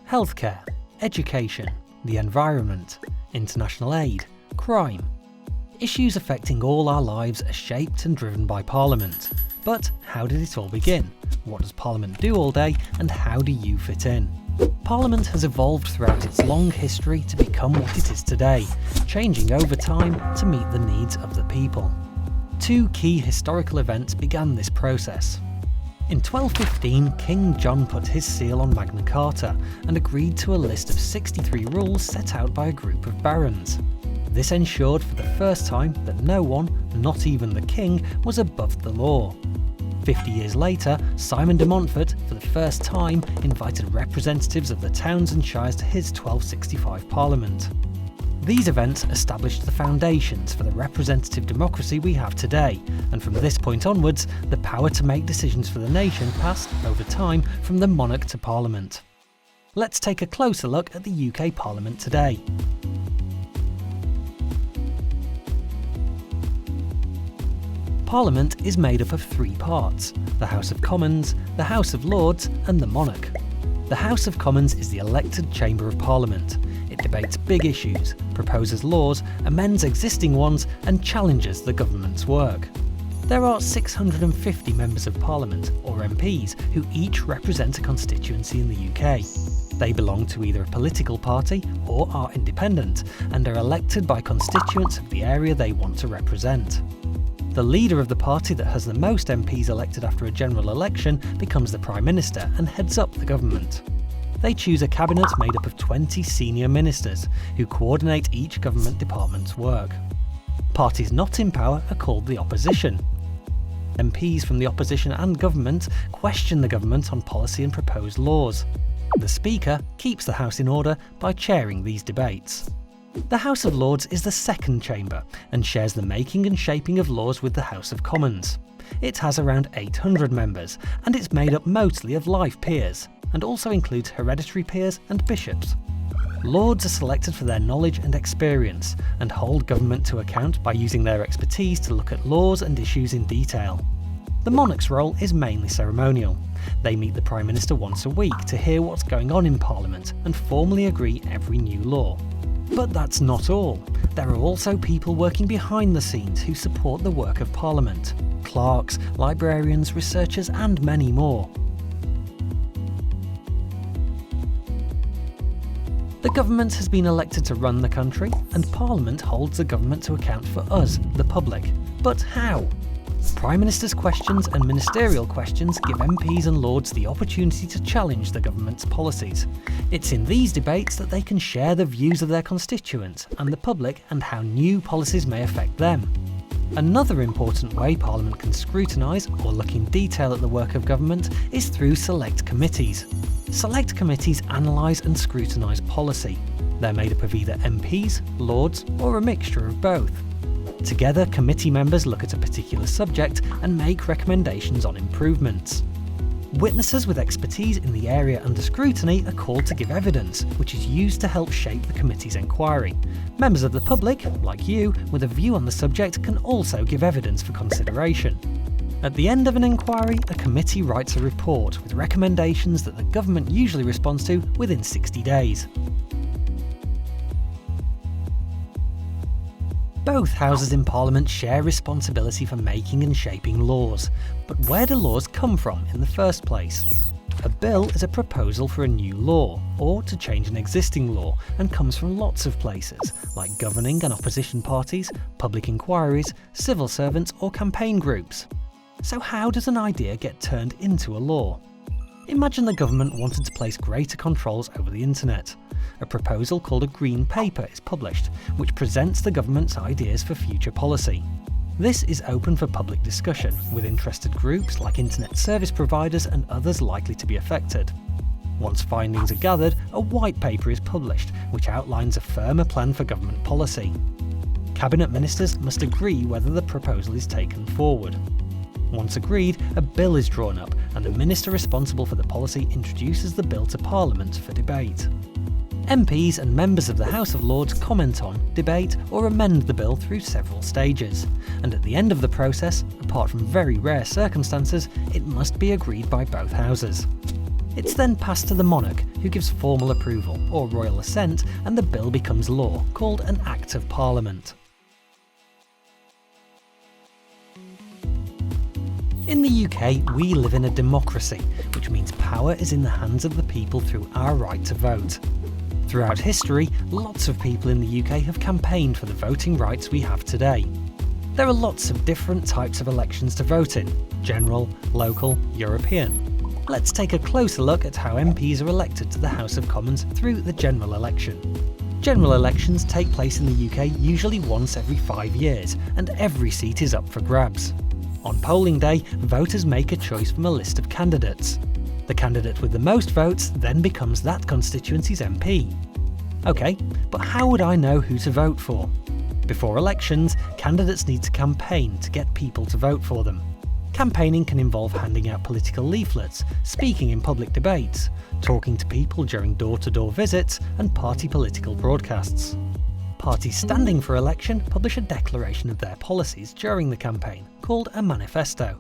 healthcare, education, the environment, international aid, crime. Issues affecting all our lives are shaped and driven by Parliament. But how did it all begin? What does Parliament do all day, and how do you fit in? Parliament has evolved throughout its long history to become what it is today, changing over time to meet the needs of the people. Two key historical events began this process. In 1215, King John put his seal on Magna Carta and agreed to a list of 63 rules set out by a group of barons. This ensured for the first time that no one, not even the king, was above the law. 50 years later, Simon de Montfort, for the first time, invited representatives of the towns and shires to his 1265 Parliament. These events established the foundations for the representative democracy we have today, and from this point onwards, the power to make decisions for the nation passed, over time, from the monarch to Parliament. Let's take a closer look at the UK Parliament today. Parliament is made up of three parts: the House of Commons, the House of Lords and the Monarch. The House of Commons is the elected chamber of Parliament. It debates big issues, proposes laws, amends existing ones and challenges the government's work. There are 650 members of Parliament, or MPs, who each represent a constituency in the UK. They belong to either a political party or are independent and are elected by constituents of the area they want to represent. The leader of the party that has the most MPs elected after a general election becomes the Prime Minister and heads up the government. They choose a cabinet made up of 20 senior ministers, who coordinate each government department's work. Parties not in power are called the opposition. MPs from the opposition and government question the government on policy and proposed laws. The Speaker keeps the House in order by chairing these debates. The House of Lords is the second chamber and shares the making and shaping of laws with the House of Commons. It has around 800 members and it's made up mostly of life peers, and also includes hereditary peers and bishops. Lords are selected for their knowledge and experience and hold government to account by using their expertise to look at laws and issues in detail. The monarch's role is mainly ceremonial. They meet the Prime Minister once a week to hear what's going on in Parliament and formally agree every new law. But that's not all. There are also people working behind the scenes who support the work of Parliament: clerks, librarians, researchers and many more. The government has been elected to run the country, and Parliament holds the government to account for us, the public. But how? Prime Minister's questions and ministerial questions give MPs and Lords the opportunity to challenge the government's policies. It's in these debates that they can share the views of their constituents and the public and how new policies may affect them. Another important way Parliament can scrutinise or look in detail at the work of government is through select committees. Select committees analyse and scrutinise policy. They're made up of either MPs, Lords or a mixture of both. Together, committee members look at a particular subject and make recommendations on improvements. Witnesses with expertise in the area under scrutiny are called to give evidence, which is used to help shape the committee's inquiry. Members of the public, like you, with a view on the subject can also give evidence for consideration. At the end of an inquiry, a committee writes a report with recommendations that the government usually responds to within 60 days. Both houses in Parliament share responsibility for making and shaping laws. But where do laws come from in the first place? A bill is a proposal for a new law, or to change an existing law, and comes from lots of places, like governing and opposition parties, public inquiries, civil servants or campaign groups. So how does an idea get turned into a law? Imagine the government wanted to place greater controls over the internet. A proposal called a Green Paper is published, which presents the government's ideas for future policy. This is open for public discussion, with interested groups like internet service providers and others likely to be affected. Once findings are gathered, a white paper is published, which outlines a firmer plan for government policy. Cabinet ministers must agree whether the proposal is taken forward. Once agreed, a bill is drawn up, and the minister responsible for the policy introduces the bill to Parliament for debate. MPs and members of the House of Lords comment on, debate or amend the bill through several stages, and at the end of the process, apart from very rare circumstances, it must be agreed by both houses. It's then passed to the monarch, who gives formal approval, or royal assent, and the bill becomes law, called an Act of Parliament. In the UK, we live in a democracy, which means power is in the hands of the people through our right to vote. Throughout history, lots of people in the UK have campaigned for the voting rights we have today. There are lots of different types of elections to vote in: general, local, European. Let's take a closer look at how MPs are elected to the House of Commons through the general election. General elections take place in the UK usually once every 5 years, and every seat is up for grabs. On polling day, voters make a choice from a list of candidates. The candidate with the most votes then becomes that constituency's MP. OK, but how would I know who to vote for? Before elections, candidates need to campaign to get people to vote for them. Campaigning can involve handing out political leaflets, speaking in public debates, talking to people during door-to-door visits, and party political broadcasts. Parties standing for election publish a declaration of their policies during the campaign, called a manifesto.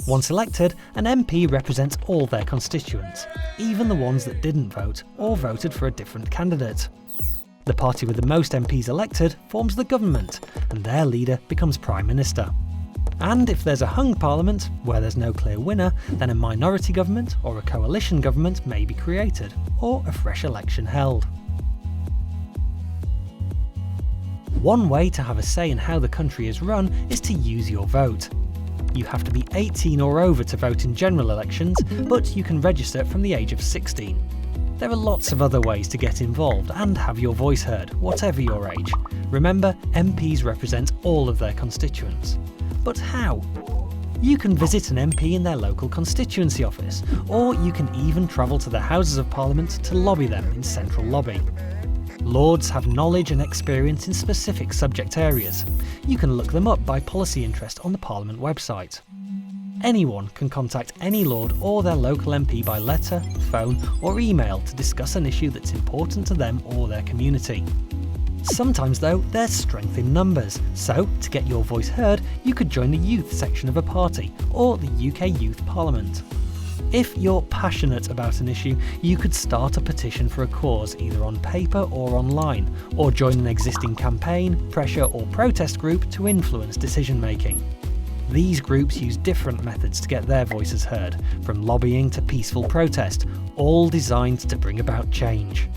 Once elected, an MP represents all their constituents, even the ones that didn't vote or voted for a different candidate. The party with the most MPs elected forms the government, and their leader becomes Prime Minister. And if there's a hung parliament, where there's no clear winner, then a minority government or a coalition government may be created, or a fresh election held. One way to have a say in how the country is run is to use your vote. You have to be 18 or over to vote in general elections, but you can register from the age of 16. There are lots of other ways to get involved and have your voice heard, whatever your age. Remember, MPs represent all of their constituents. But how? You can visit an MP in their local constituency office, or you can even travel to the Houses of Parliament to lobby them in Central Lobby. Lords have knowledge and experience in specific subject areas. You can look them up by policy interest on the Parliament website. Anyone can contact any Lord or their local MP by letter, phone or email to discuss an issue that's important to them or their community. Sometimes though, there's strength in numbers, so to get your voice heard, you could join the youth section of a party or the UK Youth Parliament. If you're passionate about an issue, you could start a petition for a cause either on paper or online, or join an existing campaign, pressure or protest group to influence decision making. These groups use different methods to get their voices heard, from lobbying to peaceful protest, all designed to bring about change.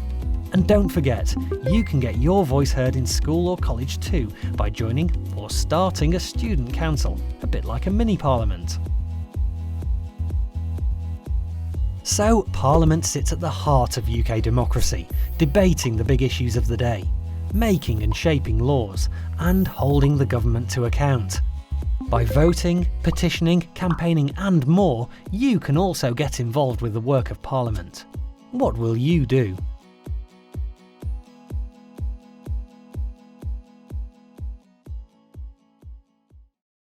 And don't forget, you can get your voice heard in school or college too by joining or starting a student council, a bit like a mini parliament. So, Parliament sits at the heart of UK democracy, debating the big issues of the day, making and shaping laws, and holding the government to account. By voting, petitioning, campaigning and more, you can also get involved with the work of Parliament. What will you do?